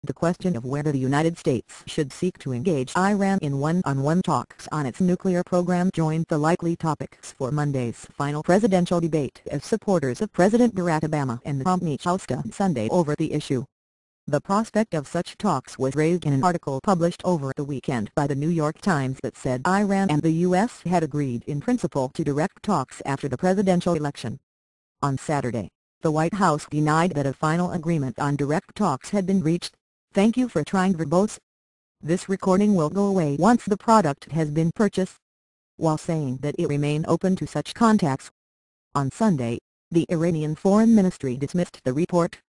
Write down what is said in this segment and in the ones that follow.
The question of whether the United States should seek to engage Iran in one-on-one talks on its nuclear program joined the likely topics for Monday's final presidential debate as supporters of President Barack Obama and Romney jousted Sunday over the issue. The prospect of such talks was raised in an article published over the weekend by the New York Times that said Iran and the U.S. had agreed in principle to direct talks after the presidential election. On Saturday, the White House denied that a final agreement on direct talks had been reached. "Thank you for trying verbose. This recording will go away once the product has been purchased," while saying that it remained open to such contacts. On Sunday, the Iranian Foreign Ministry dismissed the report.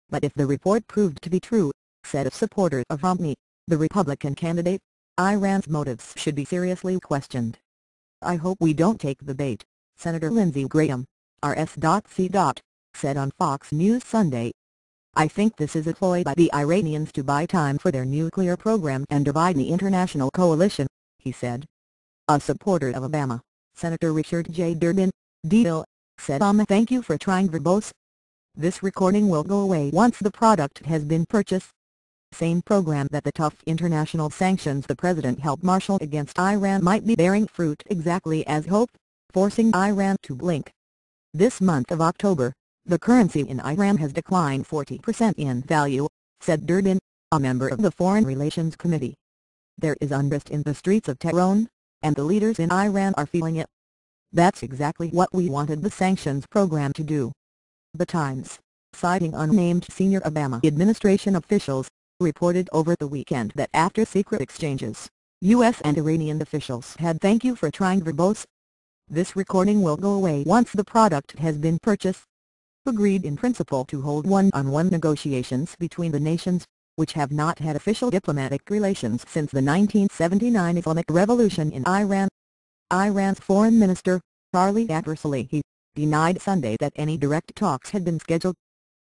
But if the report proved to be true, said a supporter of Romney, the Republican candidate, Iran's motives should be seriously questioned. "I hope we don't take the bait," Senator Lindsey Graham, RS.C. said on Fox News Sunday. "I think this is a ploy by the Iranians to buy time for their nuclear program and divide the international coalition," he said. A supporter of Obama, Senator Richard J. Durbin, D-Bill, said "Thank you for trying verbose. This recording will go away once the product has been purchased." Same program that the tough international sanctions the president helped marshal against Iran might be bearing fruit exactly as hoped, forcing Iran to blink. This month of October, the currency in Iran has declined 40% in value, said Durbin, a member of the Foreign Relations Committee. "There is unrest in the streets of Tehran, and the leaders in Iran are feeling it. That's exactly what we wanted the sanctions program to do." The Times, citing unnamed senior Obama administration officials, reported over the weekend that after secret exchanges, U.S. and Iranian officials had "thank you for trying verbose. This recording will go away once the product has been purchased." Agreed in principle to hold one-on-one negotiations between the nations, which have not had official diplomatic relations since the 1979 Islamic Revolution in Iran. Iran's Foreign Minister, Charlie Salehi, denied Sunday that any direct talks had been scheduled.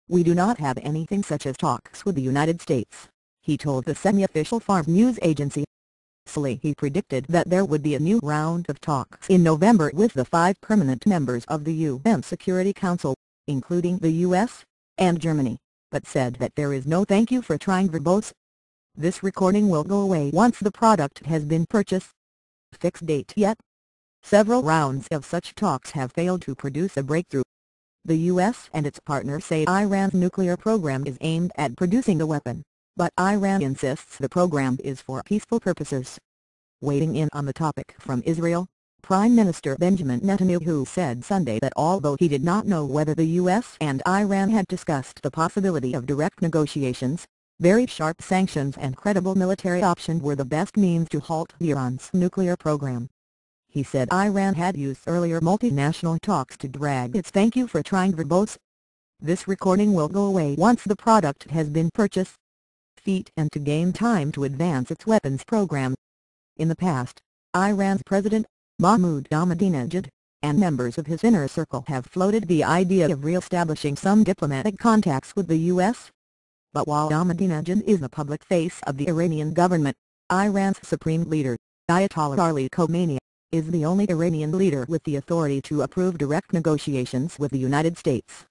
"We do not have anything such as talks with the United States," he told the semi-official Fars news agency. Salehi predicted that there would be a new round of talks in November with the 5 permanent members of the UN Security Council, including the U.S. and Germany, but said that there is no "thank you for trying verbose. This recording will go away once the product has been purchased." Fixed date yet? Several rounds of such talks have failed to produce a breakthrough. The U.S. and its partners say Iran's nuclear program is aimed at producing a weapon, but Iran insists the program is for peaceful purposes. Weighing in on the topic from Israel, Prime Minister Benjamin Netanyahu said Sunday that although he did not know whether the U.S. and Iran had discussed the possibility of direct negotiations, very sharp sanctions and credible military option were the best means to halt Iran's nuclear program. He said Iran had used earlier multinational talks to drag its "thank you for trying verbose. This recording will go away once the product has been purchased." Feet and to gain time to advance its weapons program. In the past, Iran's President, Mahmoud Ahmadinejad, and members of his inner circle have floated the idea of re-establishing some diplomatic contacts with the U.S. But while Ahmadinejad is the public face of the Iranian government, Iran's supreme leader, Ayatollah Ali Khamenei, is the only Iranian leader with the authority to approve direct negotiations with the United States.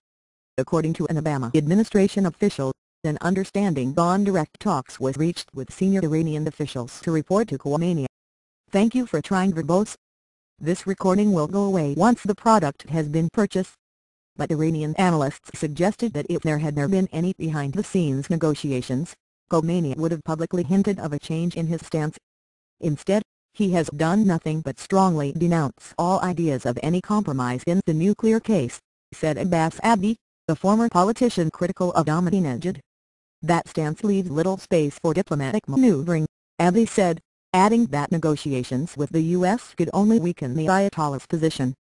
According to an Obama administration official, an understanding on direct talks was reached with senior Iranian officials to report to Khamenei. "Thank you for trying verbose. This recording will go away once the product has been purchased." But Iranian analysts suggested that if there had been any behind-the-scenes negotiations, Khamenei would have publicly hinted of a change in his stance. Instead, he has done nothing but strongly denounce all ideas of any compromise in the nuclear case, said Abbas Abdi, the former politician critical of Ahmadinejad. "That stance leaves little space for diplomatic maneuvering," Abdi said, adding that negotiations with the U.S. could only weaken the Ayatollah's position.